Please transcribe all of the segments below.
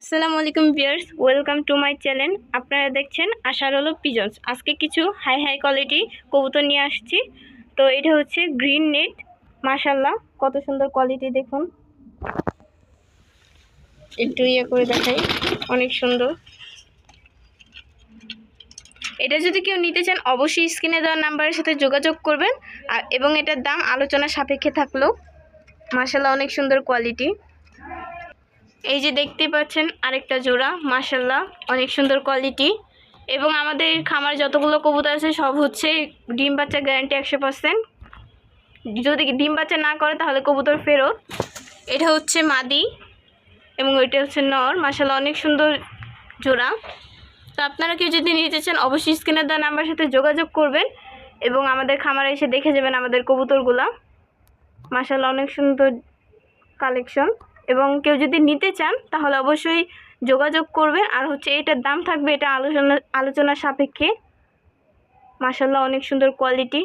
আসসালামু আলাইকুম viewers, welcome to my channel. আপনারা দেখছেন আশার আলো পিজন্স। আজকে কিছু হাই কোয়ালিটি কবুতর নিয়ে আসছি। তো এটা হচ্ছে গ্রিন নেট। মাশাআল্লাহ, কত সুন্দর কোয়ালিটি দেখুন। একটু করে দেখাই, অনেক সুন্দর। এটা যদি কেউ নিতে চান অবশ্যই স্ক্রিনে দেওয়া নাম্বারের সাথে যোগাযোগ করবেন। এবং এটার দাম আলোচনা সাপেক্ষে থাকলো। মাশাআল্লাহ, অনেক সুন্দর কোয়ালিটি। এই যে দেখতে পাচ্ছেন আরেকটা জোড়া, মাশাআল্লাহ অনেক সুন্দর কোয়ালিটি। এবং আমাদের খামার যতগুলো কবুতর আছে সব হচ্ছে ডিম বাচ্চা গ্যারান্টি 100%। যদি ডিম বাচ্চা না করে তাহলে কবুতর ফেরত। এটা হচ্ছে মাদি এবং এটা হচ্ছে নর। মাশাআল্লাহ অনেক সুন্দর জোড়া। তো আপনারা কেউ যদি নিতে চান অবশ্যই স্ক্রিনে দেওয়া নাম্বারের সাথে যোগাযোগ করবেন এবং আমাদের খামারে এসে দেখে যাবেন আমাদের কবুতরগুলা। মাশাআল্লাহ অনেক সুন্দর কালেকশন। এবং কেউ যদি নিতে চান তাহলে অবশ্যই যোগাযোগ করবেন। আর হচ্ছে এটার দাম থাকবে এটা আলোচনা সাপেক্ষে। মাশাআল্লাহ অনেক সুন্দর কোয়ালিটি।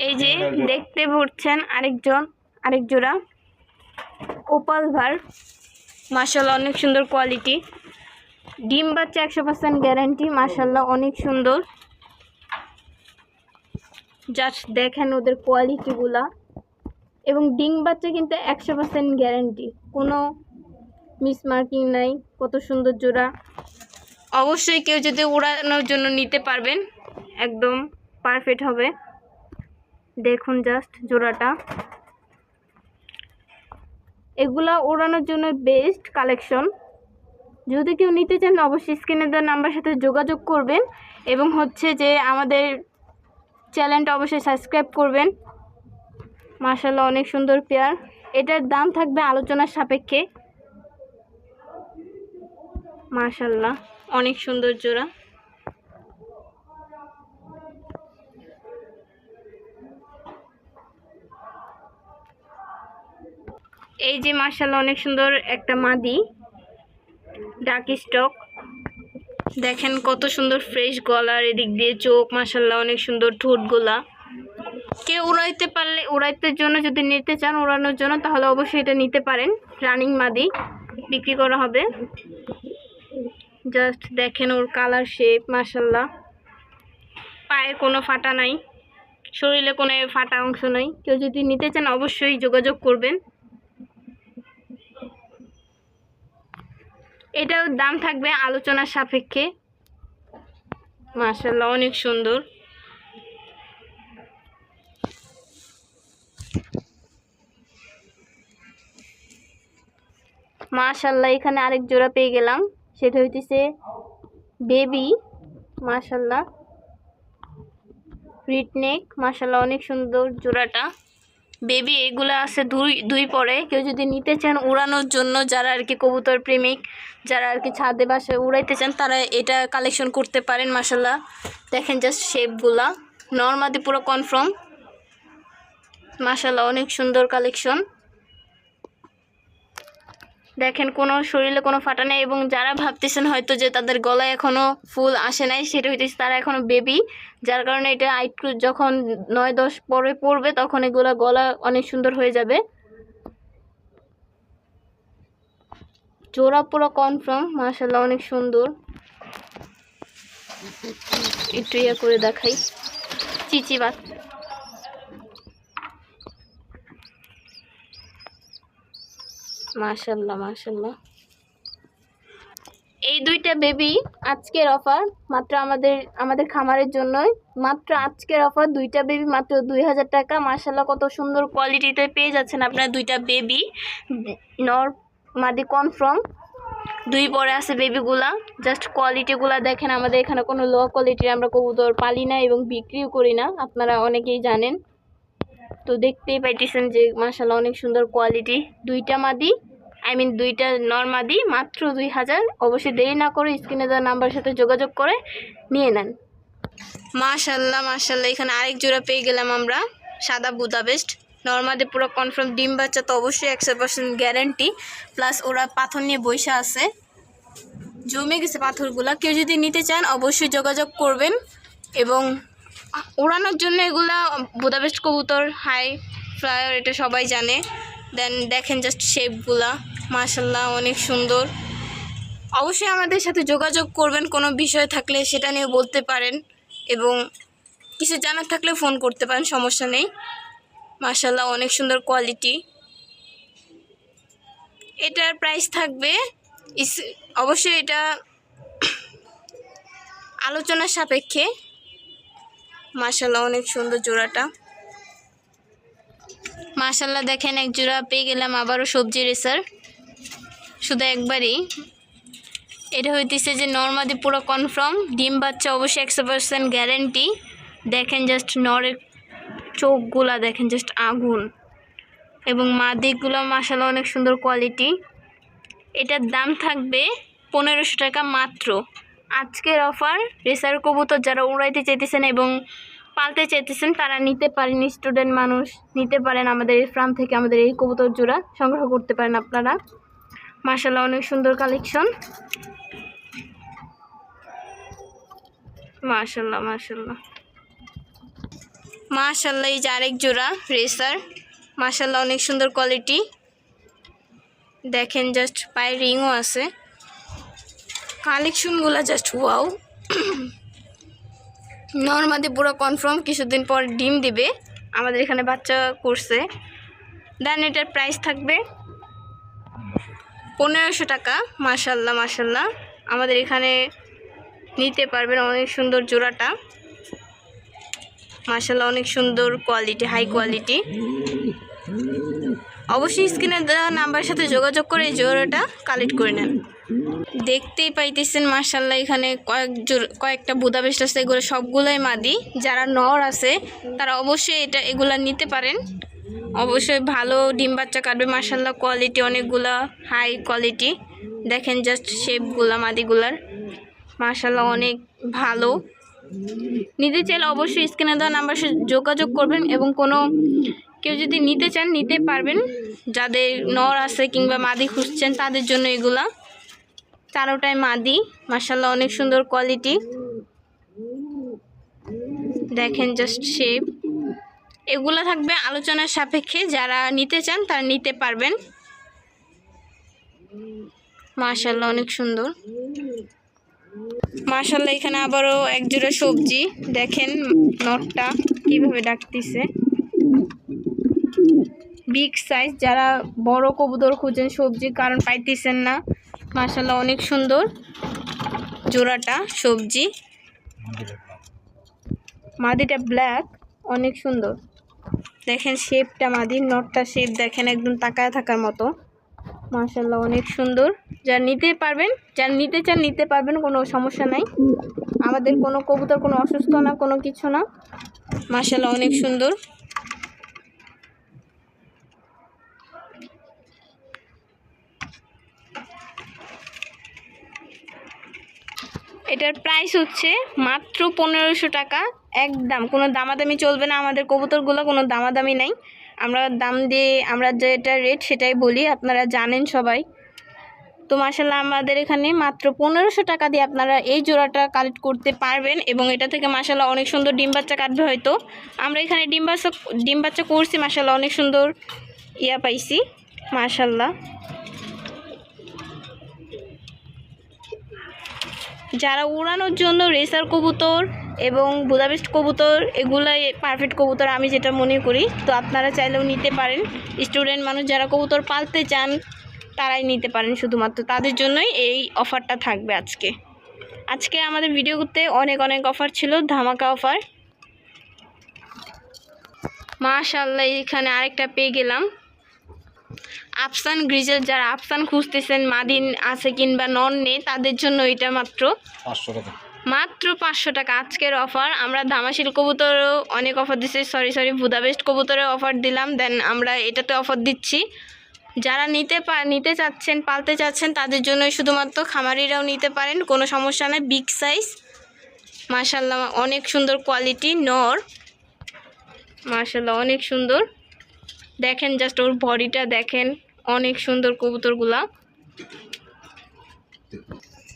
এই যে দেখতে পাচ্ছেন আরেক জোড়া ওপাল ভার। মাশাআল্লাহ অনেক সুন্দর কোয়ালিটি। ডিম বাচ্চা 100% গ্যারান্টি। মাশাআল্লাহ অনেক সুন্দর। জাস্ট দেখেন ওদের কোয়ালিটিগুলা। এবং ডিম বাচ্চা কিন্তু 100% গ্যারান্টি, কোনো মিসমার্কিং নাই। কত সুন্দর জোড়া। অবশ্যই কেউ যদি উড়ানোর জন্য নিতে পারবেন, একদম পারফেক্ট হবে। দেখুন জাস্ট জোড়াটা, এগুলা ওড়ানোর জন্য বেস্ট কালেকশন। যদি কেউ নিতে চান অবশ্যই স্ক্রিনে দেওয়া নাম্বারের সাথে যোগাযোগ করবেন এবং হচ্ছে যে আমাদের চ্যানেলটা অবশ্যই সাবস্ক্রাইব করবেন। মাশাআল্লাহ অনেক সুন্দর পেয়ার। এটার দাম থাকবে আলোচনার সাপেক্ষে। মাশাআল্লাহ অনেক সুন্দর জোড়া। এই যে মাশাআল্লাহ অনেক সুন্দর একটা মাদি ডাক স্টক। দেখেন কত সুন্দর ফ্রেশ গলার এদিক দিয়ে চোখ। মাশাআল্লাহ অনেক সুন্দর ঠোঁটগুলা। কেউ উড়াইতে পারলে উড়াইতের জন্য যদি নিতে চান উড়ানোর জন্য তাহলে অবশ্যই এটা নিতে পারেন। রানিং মাদি বিক্রি করা হবে। জাস্ট দেখেন ওর কালার শেপ। মাশাআল্লাহ পায়ে কোনো ফাটা নাই, শরীরে কোনো ফাটা অংশ নাই। কেউ যদি নিতে চান অবশ্যই যোগাযোগ করবেন। এটার দাম থাকবে আলোচনার সাপেক্ষে। মাশাআল্লাহ অনেক সুন্দর। মাশাআল্লাহ এখানে আরেক জোড়া পেয়ে গেলাম, সেটা হইতেছে বেবি। মাশাআল্লাহ রিড নেক। মাশাআল্লাহ অনেক সুন্দর জোড়াটা। বেবি এগুলো আছে দুই পরে। কেউ যদি নিতে চান উড়ানোর জন্য, যারা আর কি কবুতর প্রেমিক, যারা আর কি ছাদে বাসায় উড়াইতে চান তারা এটা কালেকশন করতে পারেন। মাশাআল্লাহ দেখেন জাস্ট শেপগুলা। নরমাদি পুরো কনফার্ম। মাশাআল্লাহ অনেক সুন্দর কালেকশন। দেখেন কোনো শরীরে কোনো ফাটা নেই। এবং যারা ভাবতেছেন হয়তো যে তাদের গলায় এখনও ফুল আসে নাই, সেটা হইতেছে তারা এখনও বেবি, যার কারণে এটা আইটু যখন 9-10 পরে পড়বে তখন এগুলো গলা অনেক সুন্দর হয়ে যাবে। জোড়া পুরো কনফার্ম। মাশাআল্লাহ অনেক সুন্দর। একটু করে দেখাই চিচি বাত। মাশাআল্লাহ মাশাআল্লাহ এই দুইটা বেবি আজকের অফার মাত্র আমাদের খামারের জন্যই। মাত্র আজকের অফার, দুইটা বেবি মাত্র 2000 টাকা। মাশাআল্লাহ কত সুন্দর কোয়ালিটিতে পেয়ে যাচ্ছেন আপনারা দুইটা বেবি। নর মাদি কনফার্ম, দুই পরে আছে বেবিগুলা। জাস্ট কোয়ালিটিগুলা দেখেন। আমাদের এখানে কোনো লো কোয়ালিটির আমরা কবুতর পালি না এবং বিক্রিও করি না, আপনারা অনেকেই জানেন। তো দেখতেই পাইতেছেন যে মাশাআল্লাহ অনেক সুন্দর কোয়ালিটি। দুইটা মাদি দুইটা নরমাদি মাত্র 2000। অবশ্যই দেরি না করে স্ক্রিনে দেওয়া নাম্বারের সাথে যোগাযোগ করে নিয়ে নেন। মাশাআল্লাহ মাশাআল্লাহ এখানে আরেক জোড়া পেয়ে গেলাম আমরা, সাদা বুদাপেস্ট। নরমাদি পুরো কনফার্ম। ডিম বাচ্চা তো অবশ্যই 100% গ্যারান্টি। প্লাস ওরা পাথর নিয়ে বসে আছে, জমে গেছে পাথরগুলা। কেউ যদি নিতে চান অবশ্যই যোগাযোগ করবেন। এবং উড়ানোর জন্য এগুলা বুদাপেস্ট কবুতর হাই ফ্লায়ার, এটা সবাই জানে। দেন দেখেন জাস্ট শেপগুলা মাশাআল্লাহ অনেক সুন্দর। অবশ্যই আমাদের সাথে যোগাযোগ করবেন, কোনো বিষয় থাকলে সেটা নিয়ে বলতে পারেন এবং কিছু জানার থাকলে ফোন করতে পারেন, সমস্যা নেই। মাশাআল্লাহ অনেক সুন্দর কোয়ালিটি। এটার প্রাইস থাকবে অবশ্যই এটা আলোচনার সাপেক্ষে। মাশাআল্লাহ অনেক সুন্দর জোড়াটা। মাশাআল্লাহ দেখেন এক জোড়া পেয়ে গেলাম আবারও সবজি রেসার, শুধু একবারই। এটা হইতেছে যে নর্মাদি পুরো কনফার্ম, ডিম বাচ্চা অবশ্যই 100% গ্যারেন্টি। দেখেন জাস্ট নরের চোখগুলা দেখেন, জাস্ট আগুন, এবং মাদিগুলো মাশাআল্লাহ অনেক সুন্দর কোয়ালিটি। এটার দাম থাকবে 1500 টাকা মাত্র। আজকের অফার। রেসার কবুতর যারা উড়াইতে চাইতেছেন এবং পালতে চাইতেছেন তারা নিতে পারেন, স্টুডেন্ট মানুষ নিতে পারেন, আমাদের এই ফার্ম থেকে আমাদের এই কবুতর জোড়া সংগ্রহ করতে পারেন আপনারা। মাশাআল্লাহ অনেক সুন্দর কালেকশন। মাশাআল্লাহ মাশাআল্লাহ মাশাআল্লাহ। এই যে আরেক জোড়া রেসার, মাশাআল্লাহ অনেক সুন্দর কোয়ালিটি। দেখেন জাস্ট পায়ের রিংও আছে, কালেকশনগুলো জাস্ট ওয়াও। নর্মাদি পুরো কনফার্ম, কিছুদিন পর ডিম দিবে, আমাদের এখানে বাচ্চা করছে। দেন এটার প্রাইস থাকবে 1500 টাকা। মাশাআল্লাহ মাশাআল্লাহ আমাদের এখানে নিতে পারবেন। অনেক সুন্দর জোড়াটা, মাশাআল্লাহ অনেক সুন্দর কোয়ালিটি, হাই কোয়ালিটি। অবশ্যই স্ক্রিনে দেওয়া নাম্বারের সাথে যোগাযোগ করে এই জোড়াটা কালেক্ট করে নেন। দেখতেই পাইতেছেন মাশাআল্লাহ এখানে কয়েকটা বুদাপেস্ট আছে, এগুলো সবগুলোই মাদি। যারা নর আছে তারা অবশ্যই এগুলা নিতে পারেন, অবশ্যই ভালো ডিম বাচ্চা কাটবে। মাশাআল্লাহ কোয়ালিটি অনেকগুলা হাই কোয়ালিটি। দেখেন জাস্ট শেপগুলা মাদিগুলার, মাশাআল্লাহ অনেক ভালো। নিতে চাইলে অবশ্যই স্ক্রিনে দেওয়া নাম্বারের সাথে যোগাযোগ করবেন এবং কোনো কেউ যদি নিতে চান নিতে পারবেন। যাদের নর আছে কিংবা মাদি খুঁজছেন তাদের জন্য এগুলা, চারোটাই মাদি। মাশাআল্লাহ অনেক সুন্দর কোয়ালিটি। দেখেন জাস্ট শেপ। এগুলা থাকবে আলোচনার সাপেক্ষে, যারা নিতে চান তারা নিতে পারবেন। মাশাআল্লাহ অনেক সুন্দর। মাশাআল্লাহ এখানে আবারও এক জোড়া সবজি। দেখেন নটটা কিভাবে ডাকতেছে, বিগ সাইজ। যারা বড় কবুতর খুঁজেন সবজি কারণ পাইতেছেন না, মাশাআল্লাহ অনেক সুন্দর জোড়াটা সবজি। মাদিটা ব্ল্যাক, অনেক সুন্দর। দেখেন শেপটা মাদির, নটটা শেপ দেখেন একদম তাকায় থাকার মতো। মাশাআল্লাহ অনেক সুন্দর। যারা নিতে পারবেন, যারা নিতে চান নিতে পারবেন, কোনো সমস্যা নাই। আমাদের কোনো কবুতর কোনো অসুস্থ না, কোনো কিছু না। মাশাআল্লাহ অনেক সুন্দর। এটার প্রাইস হচ্ছে মাত্র 1500 টাকা, একদম। কোনো দামাদামি চলবে না, আমাদের কবুতরগুলো কোনো দামাদামি নাই। আমরা দাম দিয়ে আমরা যেটা রেট সেটাই বলি, আপনারা জানেন সবাই। তো মাশাআল্লাহ আমাদের এখানে মাত্র 1500 টাকা দিয়ে আপনারা এই জোড়াটা কালেক্ট করতে পারবেন এবং এটা থেকে মাশাআল্লাহ অনেক সুন্দর ডিম বাচ্চা কাটবে। হয়তো আমরা এখানে ডিম বাচ্চা করছি, মাশাআল্লাহ অনেক সুন্দর ইয়া পাইছি। মাশাআল্লাহ যারা উড়ানোর জন্য রেসার কবুতর এবং বুদাপেস্ট কবুতর, এগুলাই পারফেক্ট কবুতর আমি যেটা মনে করি। তো আপনারা চাইলেও নিতে পারেন। স্টুডেন্ট মানুষ যারা কবুতর পালতে চান তারাই নিতে পারেন, শুধুমাত্র তাদের জন্যই এই অফারটা থাকবে আজকে আমাদের ভিডিওতে অনেক অফার ছিল, ধামাকা অফার। মাশাআল্লাহ এখানে আরেকটা পেয়ে গেলাম আফসান গ্রিজেল। যারা আফসান খুঁজতেছেন, মাদিন আছে কিংবা নন নেই, তাদের জন্য এটা মাত্র 500 টাকা আজকের অফার। আমরা ধামাশিল কবুতরও অনেক অফার দিচ্ছি, সরি বুদাপেস্ট কবুতরেও অফার দিলাম, দেন আমরা এটাতে অফার দিচ্ছি। যারা নিতে চাচ্ছেন, পালতে চাচ্ছেন তাদের জন্য শুধুমাত্র, খামারিরাও নিতে পারেন, কোনো সমস্যা নেই। বিগ সাইজ, মাশাআল্লাহ অনেক সুন্দর কোয়ালিটি নর, মাশাআল্লাহ অনেক সুন্দর। দেখেন জাস্ট ওর বডিটা দেখেন, অনেক সুন্দর কবুতরগুলা।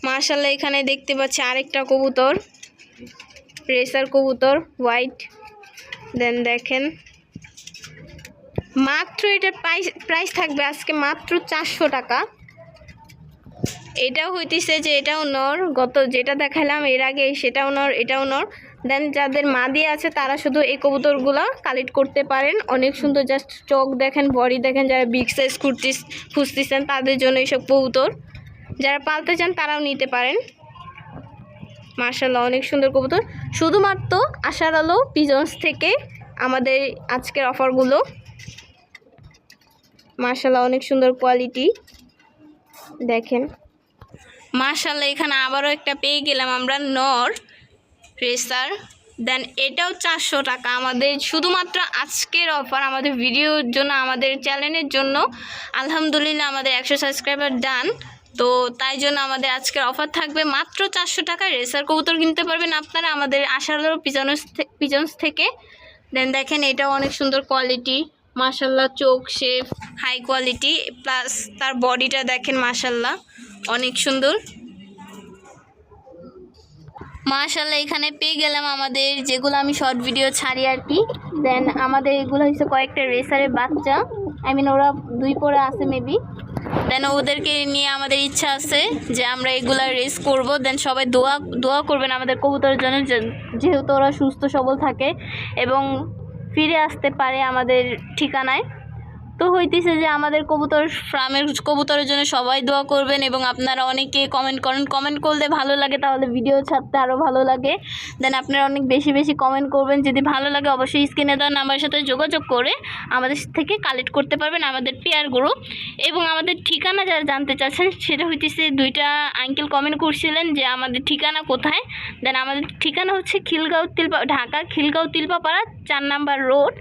মাশাআল্লাহ এখানে দেখতে পাচ্ছি আরেকটা কবুতর, রেসার কবুতর হোয়াইট। দেন দেখেন মাত্র এটার প্রাইস থাকবে আজকে মাত্র 400 টাকা। এটাও হইতেছে যে এটাও নর, গত যেটা দেখালাম এর আগে সেটাও নর, এটাও নর। দেন যাদের মাদি আছে তারা শুধু এই কবুতরগুলো কালেক্ট করতে পারেন। অনেক সুন্দর, জাস্ট চোখ দেখেন, বডি দেখেন। যারা বিগ সাইজ খুঁজতেছেন তাদের জন্য এইসব কবুতর, যারা পালতে চান তারাও নিতে পারেন। মাশাআল্লাহ অনেক সুন্দর কবুতর, শুধুমাত্র আশার আলো পিজন্স থেকে আমাদের আজকের অফারগুলো। মাশাআল্লাহ অনেক সুন্দর কোয়ালিটি দেখেন। মাশাআল্লাহ এখানে আবারও একটা পেয়ে গেলাম আমরা নর রেসার। দেন এটাও 400 টাকা, আমাদের শুধুমাত্র আজকের অফার, আমাদের ভিডিওর জন্য, আমাদের চ্যানেলের জন্য। আলহামদুলিল্লাহ আমাদের 100 সাবস্ক্রাইবার ডান, তো তাই জন্য আমাদের আজকের অফার থাকবে মাত্র 400 টাকায় রেসার কবুতর কিনতে পারবেন আপনারা আমাদের আশার পিজন্স থেকে। দেন দেখেন এটাও অনেক সুন্দর কোয়ালিটি, মাশাআল্লাহ চোখ শেপ হাই কোয়ালিটি, প্লাস তার বডিটা দেখেন মাশাআল্লাহ অনেক সুন্দর। মাশাআল্লাহ এখানে পেয়ে গেলাম আমাদের যেগুলো আমি শর্ট ভিডিও ছাড়ি আর কি। দেন আমাদের এগুলো হচ্ছে কয়েকটা রেসারের বাচ্চা, ওরা 2 পরে আছে মেবি। দেন ওদেরকে নিয়ে আমাদের ইচ্ছা আছে যে আমরা এগুলা রেস করব। দেন সবাই দোয়া করবেন আমাদের কবুতরের জন্য, যেহেতু ওরা সুস্থ সবল থাকে এবং ফিরে আসতে পারে আমাদের ঠিকানায়। তো হইতেছে যে আমাদের ফার্মের কবুতরের জন্য সবাই দোয়া করবেন এবং আপনারা অনেকে কমেন্ট করেন, কমেন্ট করলে ভালো লাগে, তাহলে ভিডিও ছাড়তে আরও ভালো লাগে। দেন আপনারা অনেক বেশি বেশি কমেন্ট করবেন, যদি ভালো লাগে অবশ্যই স্ক্রিনে দেওয়া নাম্বারের সাথে যোগাযোগ করে আমাদের থেকে কালেক্ট করতে পারবেন আমাদের পেয়ার গ্রুপ। এবং আমাদের ঠিকানা যারা জানতে চাচ্ছেন সেটা হইতেছে 2টা আঙ্কেল কমেন্ট করছিলেন যে আমাদের ঠিকানা কোথায়। দেন আমাদের ঠিকানা হচ্ছে ঢাকা খিলগাঁও তিলপাপাড়া 4 নাম্বার রোড।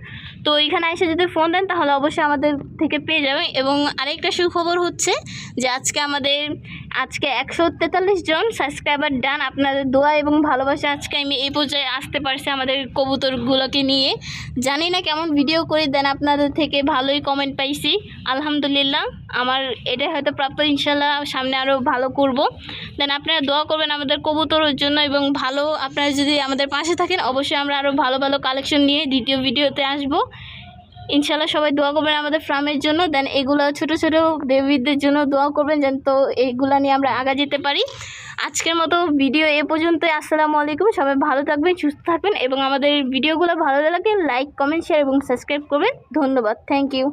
তো এইখানে এসে যদি ফোন দেন তাহলে অবশ্যই আমাদের থেকে পেয়ে যাবেন। এবং আরেকটা সুখবর হচ্ছে যে আজকে 143 জন সাবস্ক্রাইবার ডান, আপনাদের দোয়া এবং ভালোবাসা আজকে আমি এই পর্যায়ে আসতে পারছি আমাদের কবুতরগুলোকে নিয়ে। জানি না কেমন ভিডিও করে, দেন আপনাদের থেকে ভালোই কমেন্ট পাইছি আলহামদুলিল্লাহ। আমার এটাই হয়তো প্রাপ্য, ইনশাল্লাহ সামনে আরও ভালো করব। দেন আপনারা দোয়া করবেন আমাদের কবুতরের জন্য এবং আপনারা যদি আমাদের পাশে থাকেন অবশ্যই আমরা আরও ভালো ভালো কালেকশন নিয়ে দ্বিতীয় ভিডিওতে আসবো ইনশাল্লাহ। সবাই দোয়া করবেন আমাদের ফার্মের জন্য। দেন এগুলো ছোট ছোট বেবিদের জন্য দোয়া করবেন যেন তো এইগুলা নিয়ে আমরা আগা যেতে পারি। আজকের মতো ভিডিও এ পর্যন্তই। আসসালামু আলাইকুম, সবাই ভালো থাকবেন, সুস্থ থাকবেন এবং আমাদের ভিডিওগুলো ভালো লাগে লাইক, কমেন্ট, শেয়ার এবং সাবস্ক্রাইব করবেন। ধন্যবাদ, থ্যাংক ইউ।